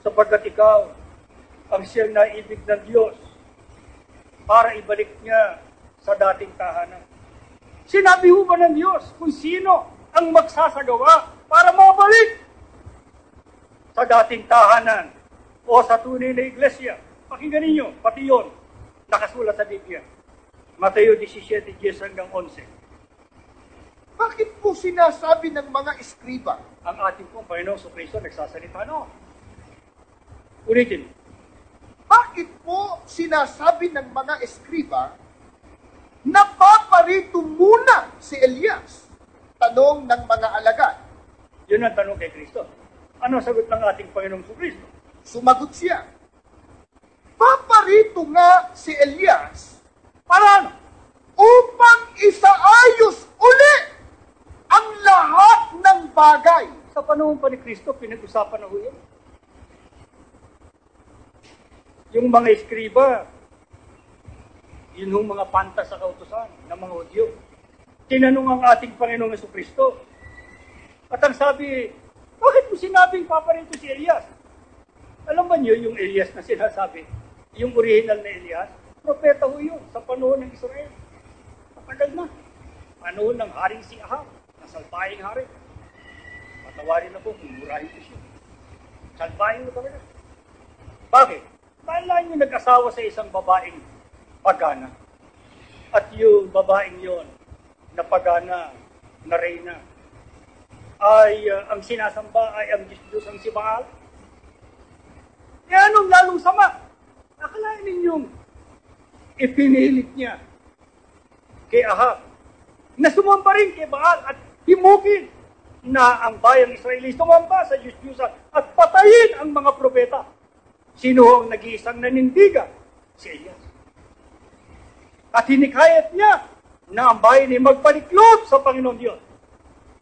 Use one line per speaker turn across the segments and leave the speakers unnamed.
sapagkat ikaw ang siyang naibig ng Diyos para ibalik niya sa dating tahanan. Sinabi ho ba ng Diyos kung sino ang magsasagawa para mabalik sa dating tahanan o sa tunay na iglesia? Pakinggan ninyo, pati yun, nakasulat sa Biblia. Mateo 17:10 hanggang 11.
Bakit po sinasabi ng mga eskriba?
Ang ating pong Panginoong Kristo nagsasalita noon. Ulitin.
Bakit po sinasabi ng mga eskriba na paparito muna si Elias? Tanong ng mga alagad.
Yun ang tanong kay Kristo. Ano ang sagot ng ating Panginoong Kristo?
Sumagot siya, paparito nga si Elias
Para ano?
upang isaayos uli ang lahat ng bagay.
Sa panahon pa ni Kristo, pinag-usapan na ho yun. Yung mga eskriba, yun yung mga pantas sa kautusan ng mga Hudyo. Tinanong ang ating Panginoong Kristo. At ang sabi, bakit mo sinabing paparito si Elias? Alam ba niyo yung Elias na sinasabi? Yung original na Elias? Propeta ho yun sa panahon ng Israel. Matagal na. Panahon ng haring si Ahab, na salbahing hari. Patawarin ako kung murahin ko siya. Salbahing mo talaga. Bakit? Dahil lang yung nag-asawa sa isang babaeng pagana. At yung babaeng yon na pagana, na reyna, ay ang sinasamba ay ang Diyos ang si Baal. E anong lalong sama? Akalain ninyong ipinilit niya kay Ahab na sumamba rin kay Baal at himugin na ang bayang Israeli sumamba sa Diyos-Diyusan at patayin ang mga propeta. Sino ang nag-iisang nanindigan? Si Elias. At hinikayat niya na ang bayan ay magpaliklob sa Panginoon Diyos.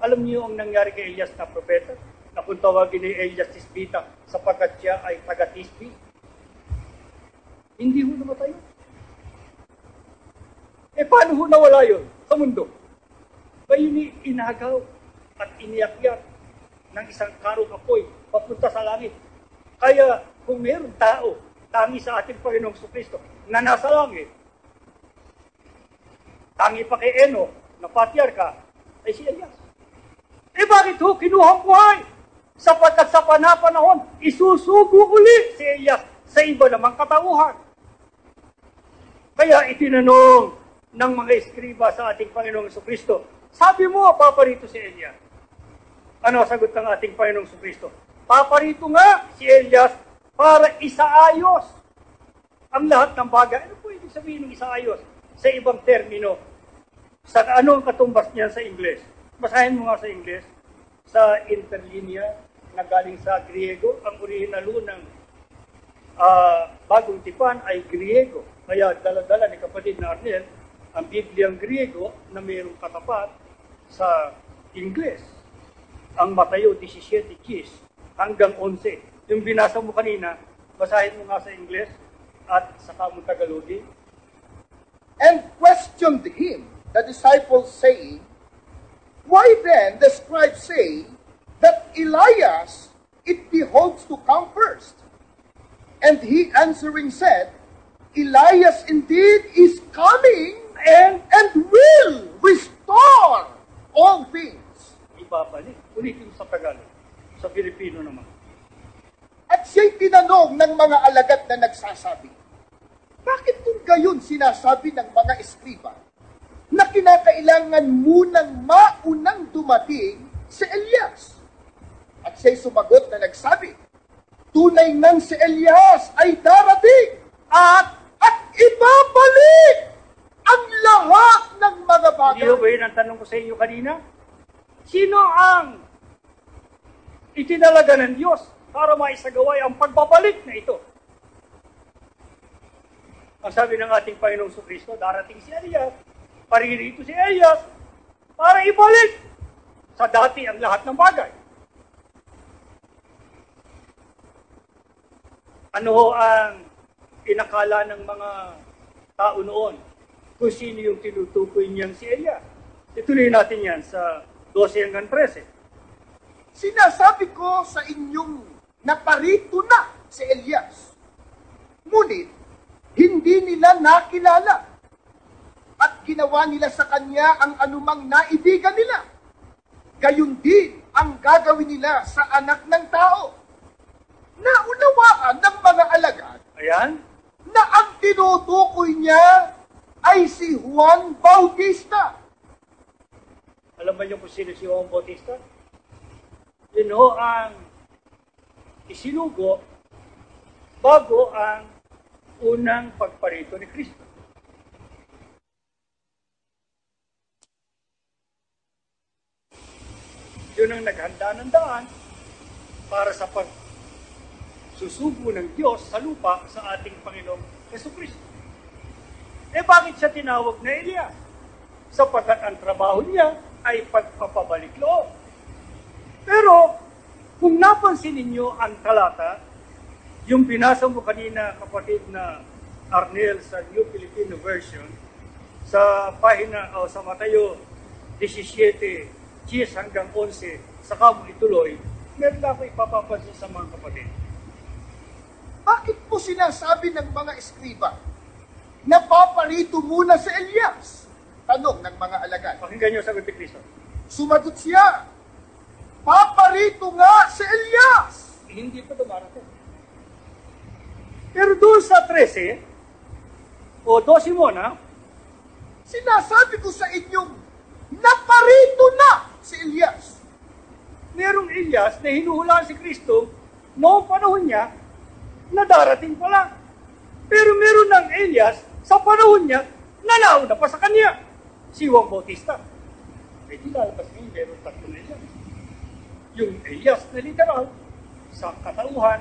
Alam niyo ang nangyari kay Elias na propeta? Na kung tawagin ni Elias Tisbita sapagkat siya ay taga-Tisbi. Hindi ho namatay yun. E paano ho nawala yun sa mundo? Ba yun inagaw at iniakyat ng isang karong apoy papunta sa langit. Kaya kung mayroong tao, tangi sa ating Panginoong Kristo na nasa langit, tangi pa kay Enoch na patriarka, ay si Elias. Eh bakit ho kinuhang buhay? Sapagkat sa panahon, isusugo uli si Elias sa iba namang katauhan. Kaya itinanong ng mga eskriba sa ating Panginoong Kristo, sabi mo, paparito si Elias. Ano sagot ng ating Panginoong Kristo? Paparito nga si Elias para isaayos ang lahat ng bagay. Ano po ibig sabihin ng isaayos? Sa ibang termino, sa anong katumbas niyan sa Ingles? Basahin mo nga sa Ingles, sa interlinear na galing sa Griego. Ang original ng bagong tipan ay Griego. Kaya dala-dala ni kapatid na Arnel ang Bibliang Griego na mayroong katapat sa Ingles. Ang Mateo 17:10 hanggang 11. Yung binasa mo kanina, basahin mo nga sa Ingles at saka mo Tagalogin.
And questioned him, the disciples saying, why then the scribes say that Elias it behoves to come first? And he answering said, Elias indeed is coming and will restore all things.
Ibabalik. Ulitin sa Tagalog. Sa Filipino naman.
At siya'y tinanong ng mga alagad na nagsasabi, bakit kung gayon sinasabi ng mga eskriba na kinakailangan munang maunang dumating si Elias? At siya'y sumagot na nagsabi, tunay nang si Elias ay darating at ibabalik ang lahat ng mga bagay.
Hindi ba yun ang tanong ko sa inyo kanina? Sino ang itinalaga ng Diyos para maisagaway ang pagbabalik na ito? Ang sabi ng ating Panginoong Kristo, darating si Elias, paririto si Elias, para ibalik sa dati ang lahat ng bagay. Ano ang inakala ng mga tao noon kung sino yung tinutukoy niyang si Elias? Ituloy natin yan sa 12 hanggang 13.
Sinasabi ko sa inyong naparito na si Elias. Ngunit, hindi nila nakilala at ginawa nila sa kanya ang anumang naibigan nila. Gayon din ang gagawin nila sa anak ng tao. Naunawaan ng mga alagad
Ayan.
na ang tinutukoy niya ay si Juan Bautista.
Alam ba niyo kung sino si Juan Bautista? Yun ho ang isinugo bago ang unang pagparito ni Kristo. Yun ang naghanda ng daan para sa pagsusugo ng Diyos sa lupa sa ating Panginoong Jesucristo. Eh bakit siya tinawag na Elias? Sapagkat ang trabaho niya ay pagpapabalik loob. Pero kung napansin ninyo ang talata, yung binasa mo kanina, kapatid na Arnel, sa New Filipino Version, sa pahina o sa Mateo 17, 10 hanggang 11, saka mo ituloy, meron ako ipapapansin sa mga kapatid.
Bakit po sinasabi ng mga eskriba na paparito muna si Elias? Tanong ng mga alagad.
Pakinggan niyo sa sagot ni Kristo.
Sumagot siya, paparito nga si Elias.
Hindi pa dumarating. Pero doon sa 13, o 12 muna,
Sinasabi ko sa inyong, naparito na si Elias.
merong Elias na hinuhulaan si Kristo noong panahon niya na darating pa lang. Pero meron ng Elias sa panahon niya na nauna pa sa kanya, si Juan Bautista. Eh di lalabas ngayon, meron tatlong Elias. Yung Elias na literal, sa katauhan,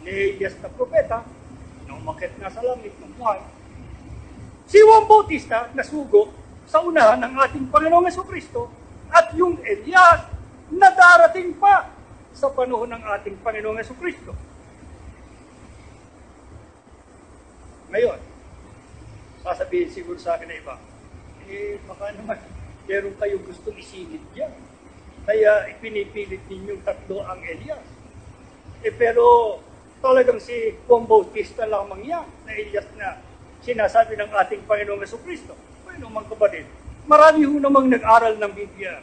ni Elias na propeta, na umakit na sa langit ng buhay. Si Juan Bautista na sugo sa unahan ng ating Panginoong Jesucristo at yung Elias na darating pa sa panahon ng ating Panginoong Jesucristo. Ngayon, sasabihin siguro sa akin na iba, baka naman meron kayong gustong isingit dyan. Kaya ipinipilit ninyong tatlo ang Elias. Pero talagang si Juan Bautista lamang yan, na Elias na sinasabi ng ating Panginoong Jesucristo. Bueno, mga kapatid, marami ho namang nag-aral ng Biblia.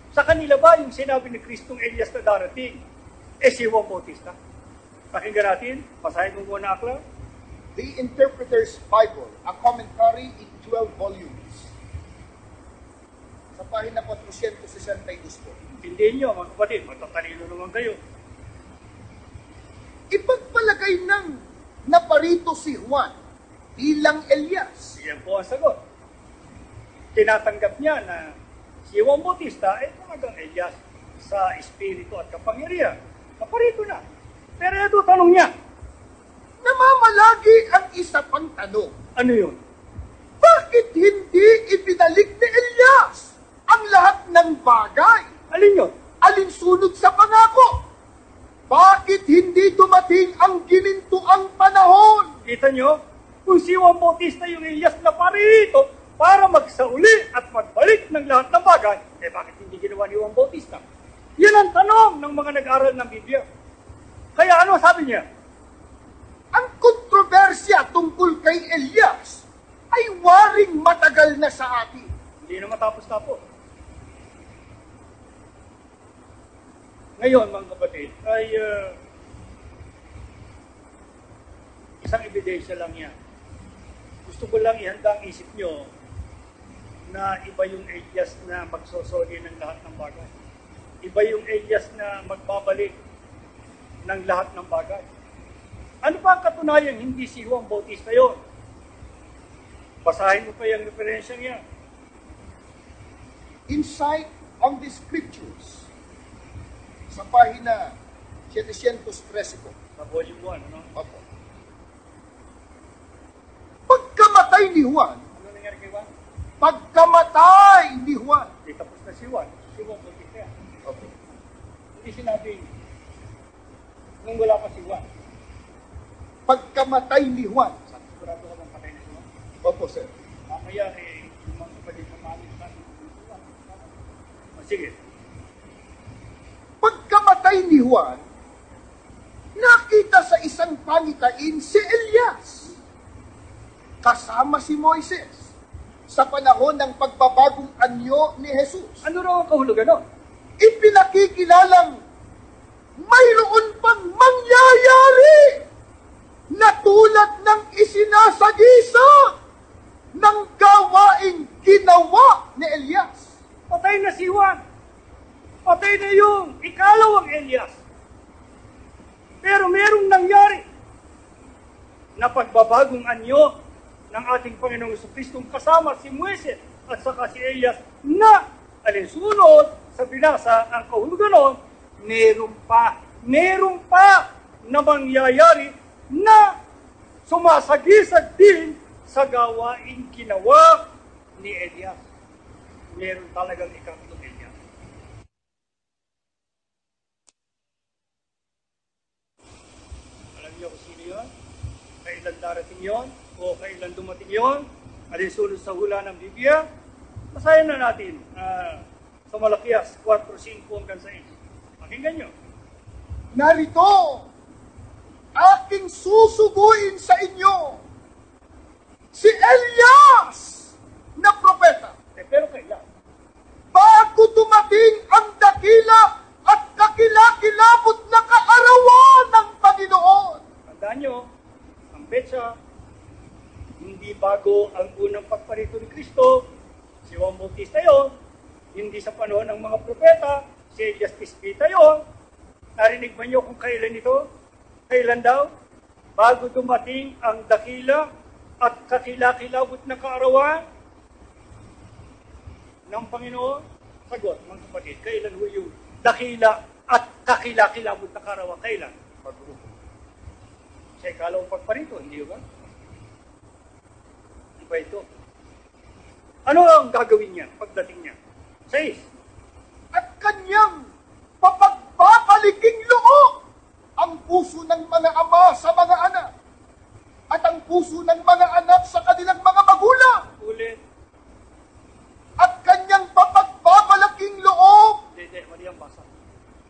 Sa kanila ba yung sinabi ni Kristong Elias na darating, si Juan Bautista? Pakinggan natin, basahin mo muna akla.
The Interpreter's Bible, a commentary in 12 volumes. Sa pahina 462 po.
Hindi nyo, mga kapatid, matatalino naman kayo.
Ipagpalagay ng naparito si Juan bilang Elias.
Yan po ang sagot. Tinatanggap niya na si Juan Bautista ay talagang Elias sa espiritu at kapangyarihan. Naparito na. Pero ito tanong niya,
Namamalagi ang isa pang tanong.
ano yun?
Bakit hindi ibinalik ni Elias ang lahat ng bagay?
Alin yun?
Alinsunod sa pangako? Bakit hindi dumating ang ginintuang panahon?
Kita nyo? Kung si Juan Bautista yung Elias na parito para magsauli at magbalik ng lahat ng bagay, bakit hindi ginawa ni Juan Bautista? Yan ang tanong ng mga nag-aral ng Biblia. Kaya ano sabi niya?
Ang kontrobersya tungkol kay Elias ay waring matagal na sa atin.
Hindi na matapos-tapos. Ngayon, mga kapatid, ay isang ebidensya lang yan. Gusto ko lang ihanda ang isip nyo na iba yung Elias na magsosoli ng lahat ng bagay. Iba yung Elias na magbabalik ng lahat ng bagay. Ano pa ang katunayan hindi si Juan Bautista yon? Basahin mo pa yung referensya niya.
Insight on the Scriptures. Sa pahina 713 po.
Sa volume 1, ano?
Opo. Pagkamatay ni Juan,
Ano nangyari kay Juan?
pagkamatay ni Juan,
Di tapos na si Juan. Si Juan Bautista yan.
opo,
Hindi sinabi nung wala pa si Juan.
pagkamatay ni Juan,
Sigurado ka bang patay na si Juan?
opo sir,
Mamaya yung mga kapatid na malit sa sige.
pagkamatay ni Juan, nakita sa isang pangitain si Elias kasama si Moises sa panahon ng pagbabagong anyo ni Jesus.
Ano raw ang kahulugan nun?
Ipinakikilalang mayroon pang mangyayari na tulad ng isinasagisa ng gawaing ginawa ni Elias.
Patay na si Juan. Patay na yung ikalawang Elias. Pero merong nangyari na pagbabagong anyo ng ating Panginoong Jesucristo kasama si Moises at saka si Elias na alinsunod sa binasa ang kahulugan nun, meron pa na mangyayari na sumasagisag din sa gawaing ginawa ni Elias. Meron talagang ikatlong Elias. Alam niyo kung sino yun? Kailan darating yun? O kailan dumating yun? Alinsunod sa hula ng Biblia? Basahin na natin sa Malakias 4:5 hanggang 6. Pakinggan nyo.
Narito, aking susuguin sa inyo si Elias na propeta.
Pero kailan?
Bago dumating ang dakila at kakilakilabot na kaarawan ng Panginoon.
Tandaan nyo, ang petsa, hindi bago ang unang pagparito ni Kristo, si Juan Bautista yon, hindi sa panahon ng mga propeta, si Elias Tispita yon. Narinig ba nyo kung kailan ito? Kailan daw? Bago dumating ang dakila at kakilakilabot na kaarawan ng Panginoon? Sagot, mga kapatid, kailan ho yung dakila at kakilakilabot na kaarawan? Kailan? Pag-upo. Sa ikalawang pagparito, hindi ba? Iba ito. Ano ang gagawin niya pagdating niya? 6.
At kanyang papagbabaliking loob ang puso ng mga ama sa mga anak at ang puso ng mga anak sa kanilang mga magulang.
Ulit.
At kanyang papagbabalaking loob.
Hindi, mali ang basa.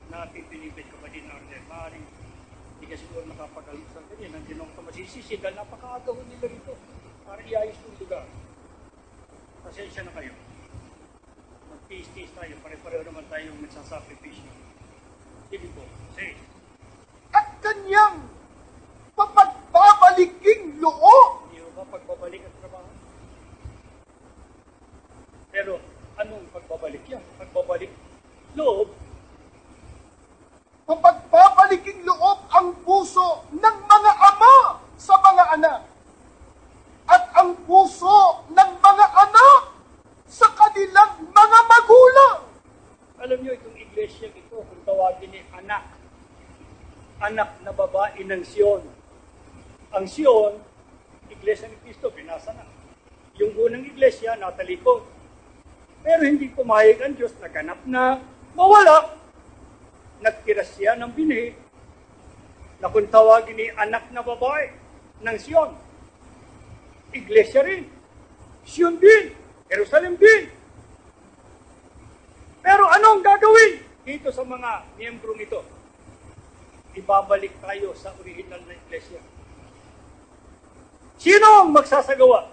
Napipinipit ka pa din na order. Maaaring hindi ka siguro nakapag-alok sa ganyan. Nandiyan ako masisisi dahil napakaagaw nila rito para iayos yung lugar. Pasensya na kayo. Mag-tis-tis tayo. Pare-pareho naman tayong nagsasakripisyo. Sige po. Say.
At kanyang papagbabaliking loob.
Hindi mo ba pagbabalik ang trabaho? Pero anong pagbabalik yan? Pagbabalik loob.
Papagbabaliking loob ang puso ng mga ama sa mga anak at ang puso ng mga anak sa kanilang mga magulang.
Alam niyo, itong iglesia ito, kung tawagin ni anak. Anak na babae ng Sion. Ang Sion, iglesia ni Cristo, binasa na. Yung unang iglesia, natalikod. Pero hindi pumayag ang Diyos, naganap na mawala. Nagtira siya ng binhi na kung tawagin ni anak na babae ng Sion. Iglesia rin. Sion din. Jerusalem din. Pero anong gagawin dito sa mga miyembrong ito? Ibabalik tayo sa original na iglesia. Sino ang magsasagawa?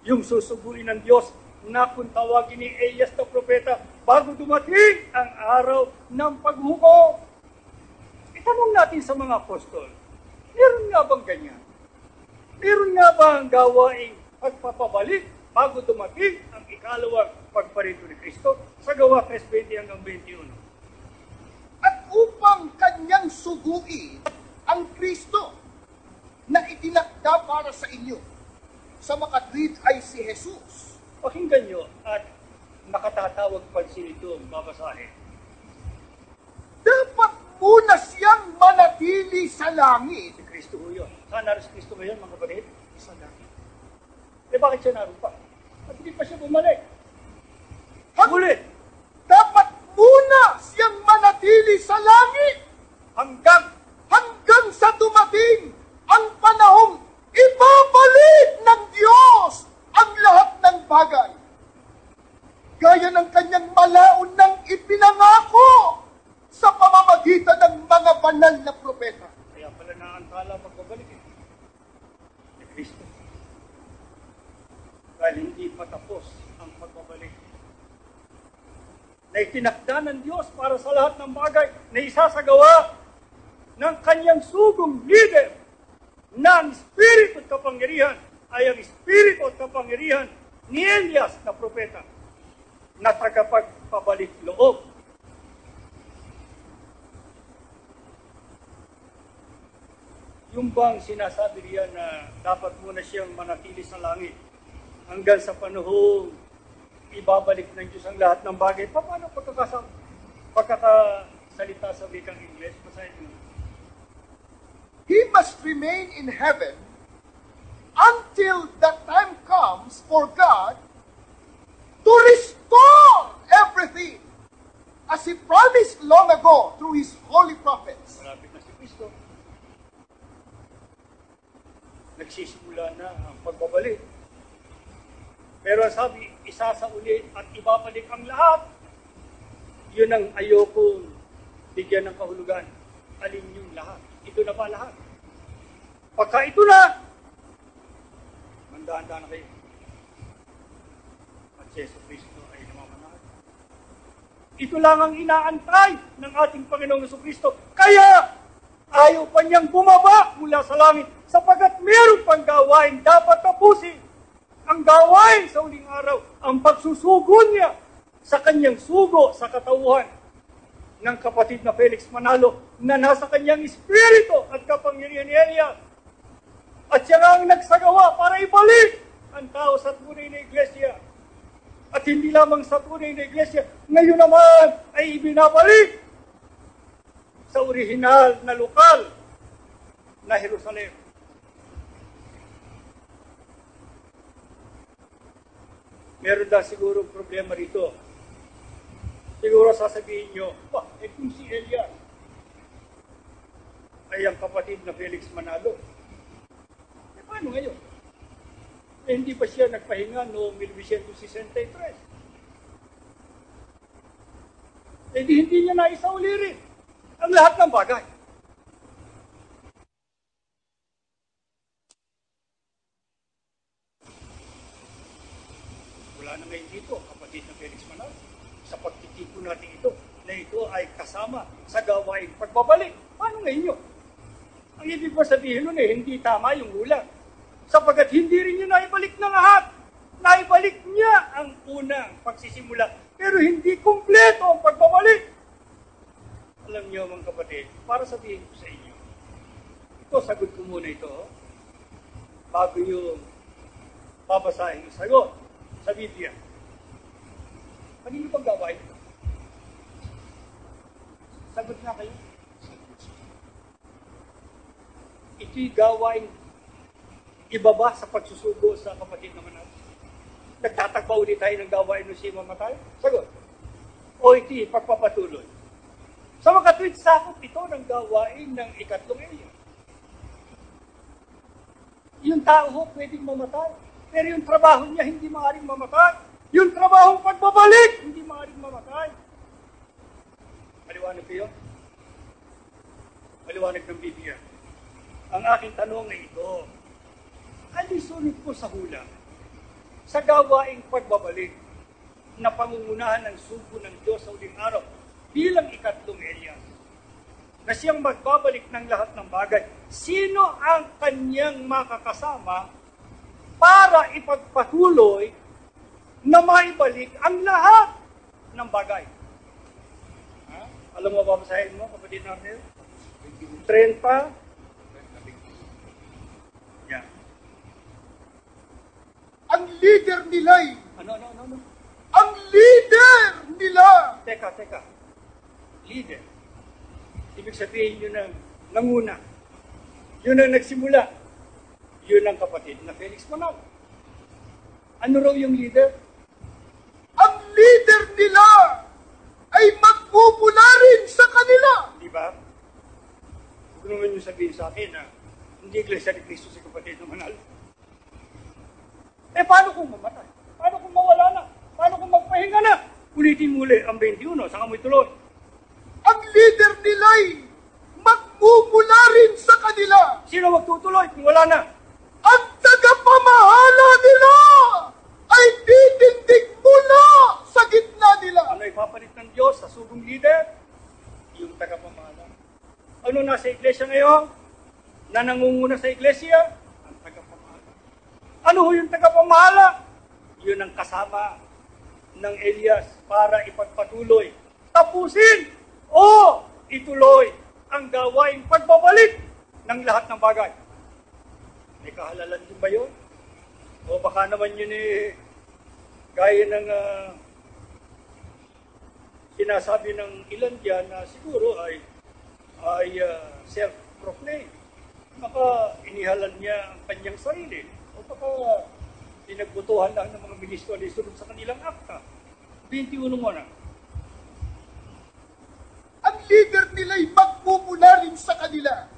Yung susuguin ng Diyos na kung tawagin ni Elias na propeta bago dumating ang araw ng paghukom. Itanong natin sa mga apostol, meron nga bang ganyan? Meron nga bang gawaing pagpapabalik bago dumating ang ikalawang pagparito ni Kristo? Sa Gawa 3:20 hanggang 21.
At upang kanyang suguin ang Kristo na itinakda para sa inyo, sa makatwid ay si Jesus.
Pakinggan nyo at nakatatawag pansin ito, babasahin.
Dapat muna siyang manatili sa langit.
Si Kristo ho yun. Saan naroon si Kristo ngayon, mga kapatid? Sa langit. Eh bakit siya naroon pa? At hindi pa siya bumalik. Ulit.
Dapat muna siyang manatili sa langit hanggang sa dumating ang panahong ibabalik ng Diyos ang lahat ng bagay. Gaya ng kanyang malaon ng ipinangako sa pamamagitan ng mga banal na propeta.
Kaya pala samantala pagbabalik ni Kristo. Dahil hindi patapos ang pagbabalik na itinakda ng Diyos para sa lahat ng bagay na isasagawa ng kanyang sugong leader ng Espiritu at kapangyarihan ay ang Espiritu at kapangyarihan ni Elias na propeta na tagapagpabalik loob. Yung bang sinasabi riyan na dapat muna siyang manatili sa langit hanggang sa panahong ibabalik ng Diyos ang lahat ng bagay? Paano pagkakasalita sa wikang Ingles? Basahin mo.
He must remain in heaven until the time comes for God to restore everything as He promised long ago through His holy prophets.
Malapit na si Kristo. Nagsisimula na ang pagbabalik. Pero sabi, isasauli at ibabalik ang lahat. Yun ang ayokong bigyan ng kahulugan. Alin yung lahat? Ito na ba lahat? Pagka ito na, mandaan-daan na kayo. At si Yesu Cristo ay namamanahan. Ito lang ang inaantay ng ating Panginoong Jesucristo. Kaya, ayaw pa niyang bumaba mula sa langit sapagkat meron pang gawain dapat tapusin. Ang gawain sa uling araw, ang pagsusugo niya sa kanyang sugo sa katauhan ng kapatid na Felix Manalo na nasa kanyang espiritu at kapangyarihan ni Elias. At siya nga ang nagsagawa para ibalik ang tao sa tunay na iglesia. At hindi lamang sa tunay na iglesia, ngayon naman ay ibinabalik sa orihinal na lokal na Jerusalem. Meron na siguro problema rito. Siguro sasabihin nyo, kung si Elias ay ang kapatid na Felix Manalo, paano ngayon? Hindi pa siya nagpahinga noong 1963. Hindi niya naisauli rin ang lahat ng bagay. Wala na ngayon dito, kapatid na Felix Manalo. Sa pagtitipon natin ito, na ito ay kasama sa gawain pagbabalik. Paano ngayon yun? Ang ibig ko sabihin nun hindi tama yung hula. Sapagkat hindi rin niya naibalik na lahat. Naibalik niya ang unang pagsisimula. Pero hindi kumpleto ang pagbabalik. Alam niyo mga kapatid, para sabihin ko sa inyo, ito, sagot ko muna ito, bago yung babasahin yung sagot sa Biblia. Kanino pang gawain ito? Sagot na kayo. Ito'y gawain ibaba sa pagsusugo sa kapatid naman natin. Nagtatagpa ulit tayo ng gawain ng si mamatay? Sagot. O ito'y pagpapatuloy. Sa mga tuwid sakop ito ng gawain ng ikatlong Elias. Yung tao ho pwedeng mamatay. Pero yung trabaho niya hindi maaaring mamatay. Yung trabahong pagbabalik, hindi maaaring mamatay. Maliwanag kayo? Maliwanag ng Biblia. Ang aking tanong ay ito, alisunod ko sa hula, sa gawaing pagbabalik na pangungunahan ng sugo ng Diyos sa uling araw bilang ikatlong Elias, na siyang magbabalik ng lahat ng bagay. Sino ang kanyang makakasama para ipagpatuloy na maibalik ang lahat ng bagay? Ha? Alam mo, babasahin mo, kapatid natin? 30. Yeah.
Ang leader nila'y,
Ano?
ang leader nila,
Teka. Leader. Ibig sabihin yun ang nanguna. Yun ang nagsimula. Yun ang kapatid na Felix Manalo. Ano raw yung leader?
ang leader nila ay magmumula rin sa kanila.
Di ba? Huwag naman yung sabihin sa akin na hindi Iglesia ni Cristo si kapatid na Manalo. Paano kung mamatay? Paano kung mawala na? Paano kung magpahinga na? Ulitin muli ang 21, saka mo ituloy.
Ang leader nila'y magmumula rin sa kanila.
tuloy kung wala na?
Ang tagapamahala nila ay titindig mula sa gitna nila.
Ano ipapalit ng Diyos sa sugong leader? Yung tagapamahala. Ano nasa iglesia ngayon? Na nangunguna sa iglesia? Ang tagapamahala. Ano ho yung tagapamahala? Yun ang kasama ng Elias para ipagpatuloy, tapusin o ituloy ang gawaing pagbabalik ng lahat ng bagay. May kahalalan din ba yun? O baka naman yun gaya ng sinasabi ng ilan dyan na siguro ay self-proclaimed. Baka inihalan niya ang kanyang sarili. O baka pinagbutuhan lang ng mga ministro na isunod sa kanilang akta. 21 mo na.
Ang leader nila'y magmumula rin sa kanila.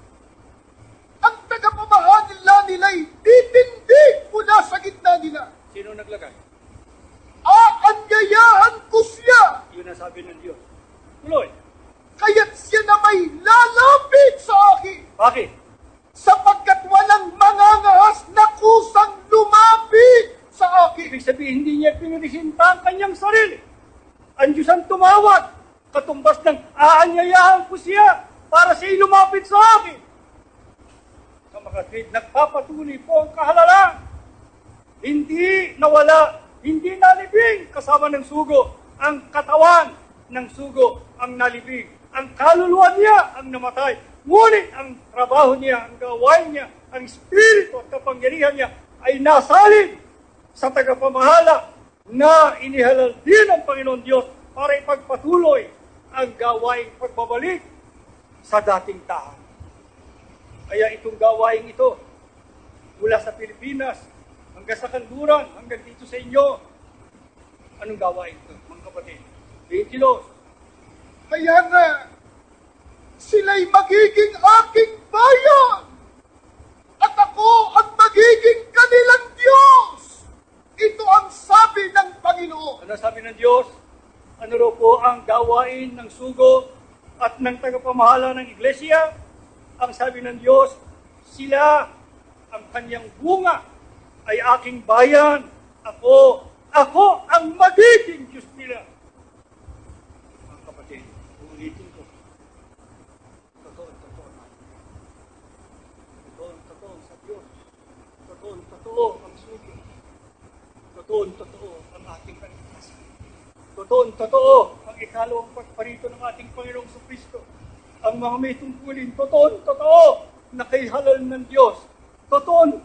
Ang tagapamahala nila'y titindig mula sa gitna nila.
Sino naglagay?
Aanyayahan ko siya.
Yun ang sabi ng Diyos. Tuloy.
Kaya't siya na may lalapit sa akin.
Bakit?
Sapagkat walang mangangahas na kusang lumapit sa akin.
Ibig sabihin, hindi niya pinirisinta ang kanyang sarili. Ang Diyos ang tumawag. Katumbas ng aanyayahan ko siya para siya lumapit sa akin. Sa mga tweet, nagpapatuloy po ang kahalalan. Hindi nawala, hindi nalibing kasama ng sugo. Ang katawan ng sugo ang nalibing. Ang kaluluwa niya ang namatay. Ngunit ang trabaho niya, ang gawain niya, ang espiritu at kapangyarihan niya ay nasalin sa tagapamahala na inihalal din ng Panginoon Diyos para ipagpatuloy ang gawaing pagbabalik sa dating tahan. Kaya itong gawaing ito, mula sa Pilipinas, hanggang sa kanluran, hanggang dito sa inyo, anong gawain ito, mga kapatid? 22.
Kaya nga, sila'y magiging aking bayan. At ako ang magiging kanilang Diyos. Ito ang sabi ng Panginoon.
Ano sabi ng Diyos? Ano raw po ang gawain ng sugo at ng tagapamahala ng iglesia? Ang sabi ng Diyos, sila ang kanyang bunga ay aking bayan. Ako ang magiging Diyos nila. Mga kapatid, ulitin ko. Totoo sa Diyos. Totoo ang sugo. Totoo ang ating kaligtasan. Totoo ang ikalawang pagparito ng ating Panginoong Kristo. Ang mga may tungkulin, totoo na kay halal ng Diyos. Totoo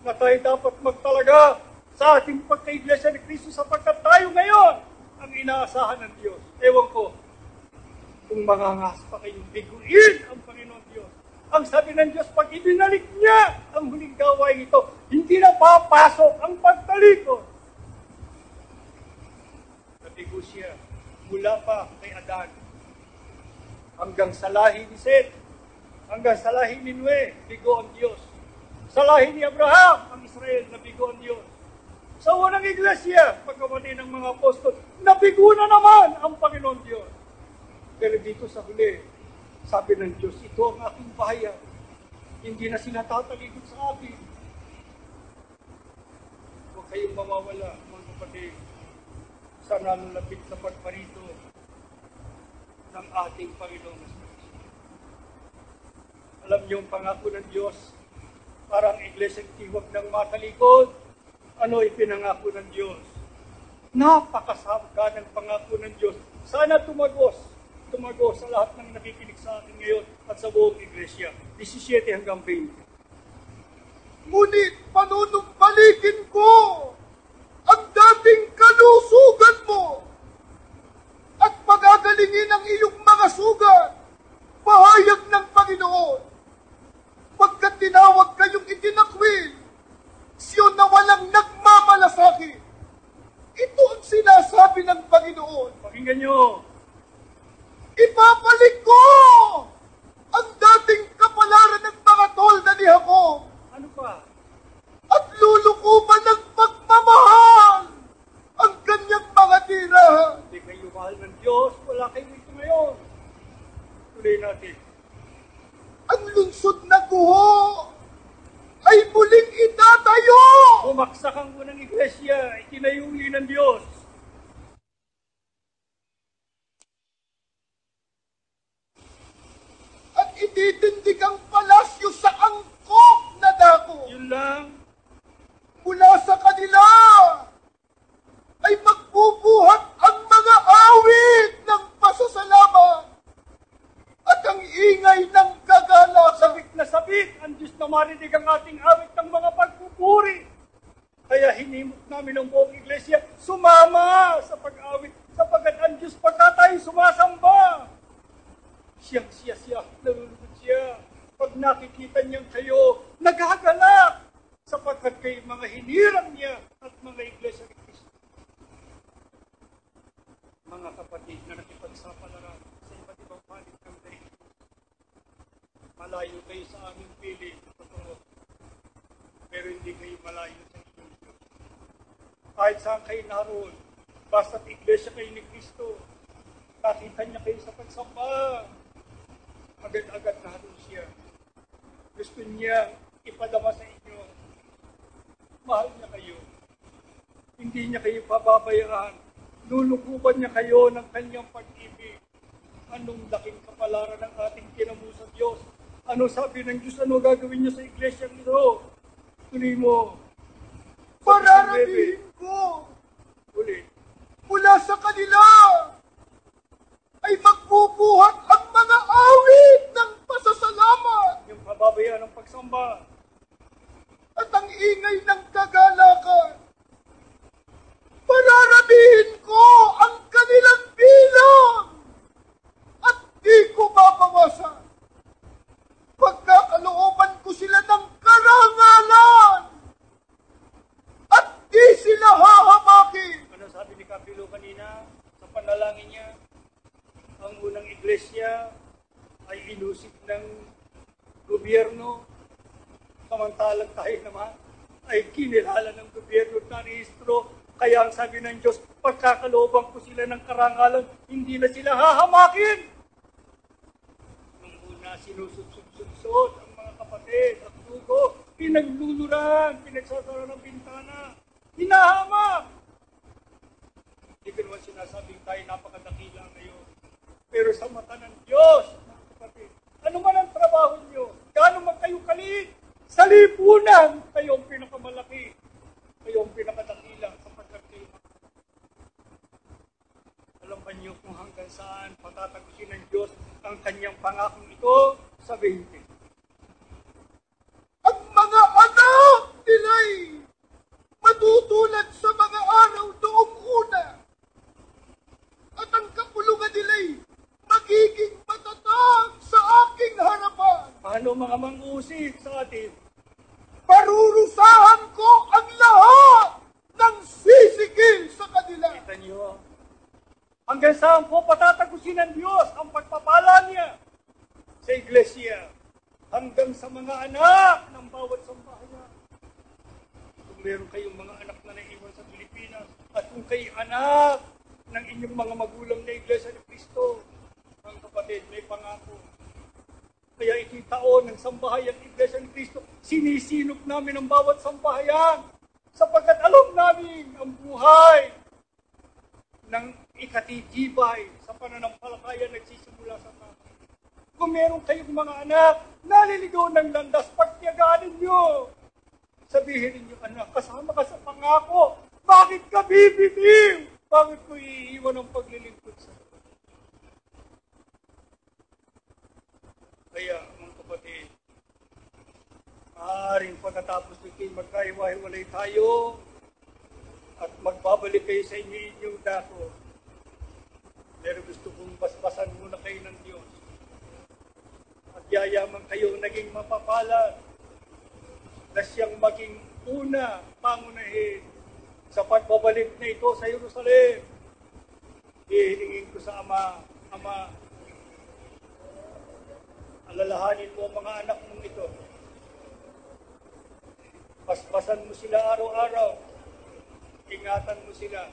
na tayo dapat magtalaga sa ating pagka-iglesia ni Kristo sapagkat tayo ngayon ang inaasahan ng Diyos. Ewan ko, kung mangangas pa kayong biguin ang Panginoon Diyos. Ang sabi ng Diyos, pag ibinalik niya ang huling gawain ito, hindi na papasok ang pagtalikod. Nabigo siya mula pa kay Adan hanggang sa lahi ni Seth, hanggang sa lahi ni Noe, bigo ang Diyos. Sa lahi ni Abraham, ang Israel, nabigo ang Diyos. Sa unang iglesia, pagkabati ng mga apostol, nabigo na naman ang Panginoon Diyos. Pero dito sa huli, sabi ng Diyos, ito ang aking bayan. Hindi na sila tatalikod sa akin. Huwag kayong mawawala, mga kapatid, sa nanulapit na pagparito ng ating Panginoon. Alam niyo ang pangako ng Diyos, parang iglesia tiwag ng matalikod. Ano ipinangako ng Diyos? Napakasabga ng pangako ng Diyos. Sana tumagos sa lahat ng nakikinig sa atin ngayon at sa buong iglesia. 17 hanggang 20.
Ngunit panunumbalikin ko ang dating kalusugan mo at pagagalingin ang iyong mga sugat, pahayag ng Panginoon. Pagkat tinawag kayong itinakwil, Siyon na walang nagmamalasakit. Ito ang sinasabi ng Panginoon.
Pakinggan nyo.
Ibabalik ko ang dating kapalaran ng mga tolda ni Jacob.
Ano pa?
At lulukuban ng pagmamahal ang kanyang mga tirahan.
Hindi kayo mahal ng Diyos, wala kayo ito ngayon. Tuloy natin.
Ang lungsod na guho
ang unang iglesia, itinayuli ng Diyos.
At ititindig ang palasyo sa angkop na dako.
Yun lang.
Mula sa kanila ay magbubuhat ang mga awit ng pasasalamat at ang ingay ng kagalakan.
Sabik na sabik ang Diyos na marinig ang ating awit ng mga pagpupuri. Kaya hinimok namin ang buong iglesia, sumama sa pag-awit, sapagkat ang Diyos pagka tayo sumasamba. Siyang-siya, nalulugod siya. Pag nakikita niya kayo, naghagalak, sapagkat kayo mga hinirang niya at mga iglesia ni Cristo. Mga kapatid na nakipagsapalaran sa iba't ibang panig ng daigdig, malayo kayo sa aming pili, totoo. Pero hindi kayo malayo sa inyong Diyos. Kahit saan kayo naroon, basta't iglesia kayo ni Cristo, nakita niya kayo sa pagsamba, agad-agad naroon siya. Gusto niya ipadama sa inyo. Mahal niya kayo. Hindi niya kayo pababayaan. Lulukuban niya kayo ng kanyang pag-ibig. Anong laking kapalaran ng ating kinamusang Diyos? Ano sabi ng Diyos? Ano gagawin niyo sa iglesyang ito? Tuloy mo.
Pararabihin ko
Ulit.
mula sa kanila ay magbubuhat ang mga awit ng pasasalamat
Yung pababayaan ng pagsamba.
at ang ingay ng kagalakan. Pararabihin ko ang kanilang bilang at di ko babawasan. Pagkakalooban ko sila ng karangalan at di sila hahamakin.
Ano sabi ni Kapilo kanina sa panalangin niya? Ang unang iglesia ay inusig ng gobyerno. Samantalang tayo naman ay kinilala ng gobyerno at narehistro. Kaya ang sabi ng Diyos, pagkakalooban ko sila ng karangalan, hindi na sila hahamakin. Nung una, sinusubsub-subsod ang mga kapatid at dugo, pinagluluran, pinagsasara ng bintana, hinahamak. Hindi ko naman sinasabing tayo napakadakila ngayon. Pero sa mata ng Diyos, mga kapatid, ano man ang trabaho nyo, gaano man kayo kaliit, sa lipunan, kayo ang pinakamalaki, kayo ang pinakadakila, sapagkat kayo. Alam ba nyo kung hanggang saan patatagusin ng Diyos ang kanyang pangakong ito? Sa 20.
Ang mga anak nila'y matutulad sa mga araw noong una. At ang kapulungan nila'y magiging matatag sa aking harapan.
Paano mga mangusik sa atin?
Parurusahan ko ang lahat ng sisikil sa kanila.
Kita niyo, hanggang saan po patatagusin ng Diyos ang pagpapala niya sa iglesia, hanggang sa mga anak ng bawat sambahayan. Kung meron kayong mga anak na naiwan sa Pilipinas, at kung kayo anak ng inyong mga magulang na iglesia ni Cristo, mga kapatid, may pangako. Kaya ito'y taon ng sambahayang iglesia ni Cristo, sinisinop namin ang bawat sambahayan, sapagkat alam namin ang buhay ng ikatitibay sa pananampalataya nagsisimula sa tatay. Kung meron kayong mga anak, naliligaw ng landas, pagtiyaganin nyo. Sabihin ninyo, anak, kasama ka sa pangako. Bakit ka bibitiw? Bakit ko iiwan ang paglilingkod sa iyo? Kaya, mga kapatid, maaaring pagkatapos nito'y magkahiwa-hiwalay tayo at magbabalik kayo sa inyong dako. Pero gusto kong basbasan muna kayo ng Diyos. At yayaman kayo naging mapapalad na siyang maging una, pangunahin sa pagbabalik na ito sa Jerusalem. Hihilingin ko sa Ama, Ama, alalahanin mo ang mga anak mong ito. Basbasan mo sila araw-araw. Ingatan mo sila.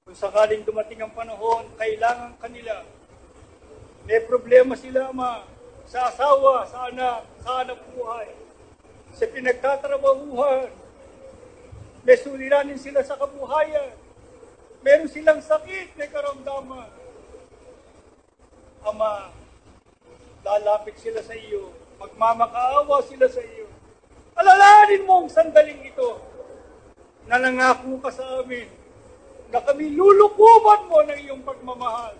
Kung sakaling dumating ang panahon, kailangan kanila. May problema sila, Ama, sa asawa, sa anak buhay, sa pinagtatrabahuhan, May suliranin sila sa kabuhayan. Meron silang sakit, may karamdaman. Ama, lalapit sila sa iyo. Magmamakaawa sila sa iyo. Alalahanin mo ang sandaling ito na nangako ka sa amin na kami lulukuban mo ng iyong pagmamahal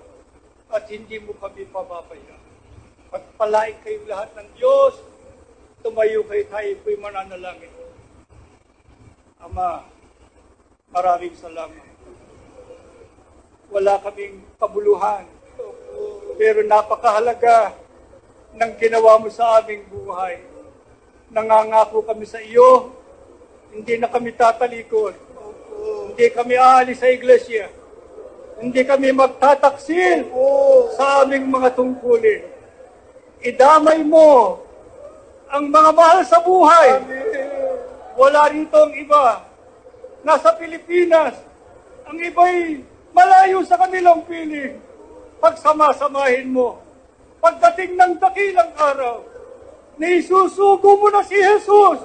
at hindi mo kami pababayaan. Pagpalain kayong lahat ng Diyos, tumayo kayo, tayo po'y mananalangin. Ama, maraming salamat. Wala kaming kabuluhan, pero napakahalaga ng ginawa mo sa aming buhay. Nangangako kami sa iyo, hindi na kami tatalikod. Hindi kami aalis sa iglesia. Hindi kami magtataksil sa aming mga tungkulin. Idamay mo ang mga mahal sa buhay. Wala rito ang iba. Nasa Pilipinas, ang iba'y malayo sa kanilang piling. Pagsama-samahin mo. Pagdating ng dakilang araw, na isusugo mo na si Jesus.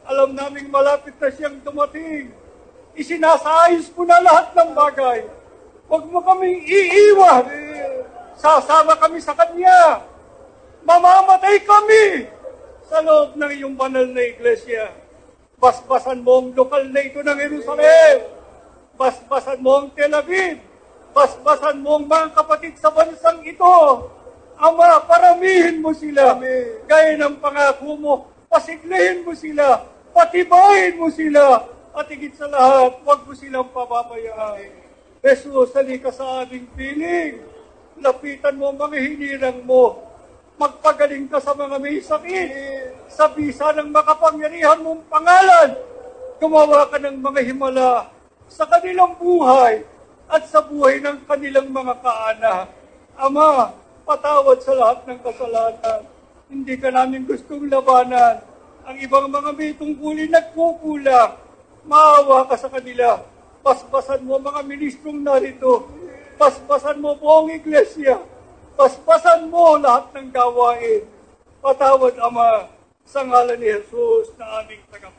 Alam naming malapit na siyang dumating. Isinasayos mo na lahat ng bagay. Huwag mo kaming iiwan. Sasama kami sa Kanya. Mamamatay kami sa loob ng iyong banal na iglesia. Basbasan mo ang lokal na ito ng Jerusalem. Basbasan mo ang Tel Aviv. Basbasan mo ang mga kapatid sa bansang ito. Ama, paramihin mo sila. Amen. Gaya ng pangako mo, pasiglahin mo sila, patibayin mo sila, at higit sa lahat, huwag mo silang pababayaan. Jesus, halika sa aming piling. Lapitan mo ang mga hinirang mo. Magpagaling ka sa mga may sakit. Sa bisa ng makapangyarihan mong pangalan, gumawa ka ng mga himala sa kanilang buhay at sa buhay ng kanilang mga kaanak. Ama, patawad sa lahat ng kasalanan. Hindi ka namin gustong labanan. Ang ibang mga may tungkulin nagkukulang. Maawa ka sa kanila. Basbasan mo mga ministrong narito. Basbasan mo buong iglesia. Basbasan mo lahat ng gawain. Patawad, Ama, sa ngalan ni Jesus na aming tagapagligtas.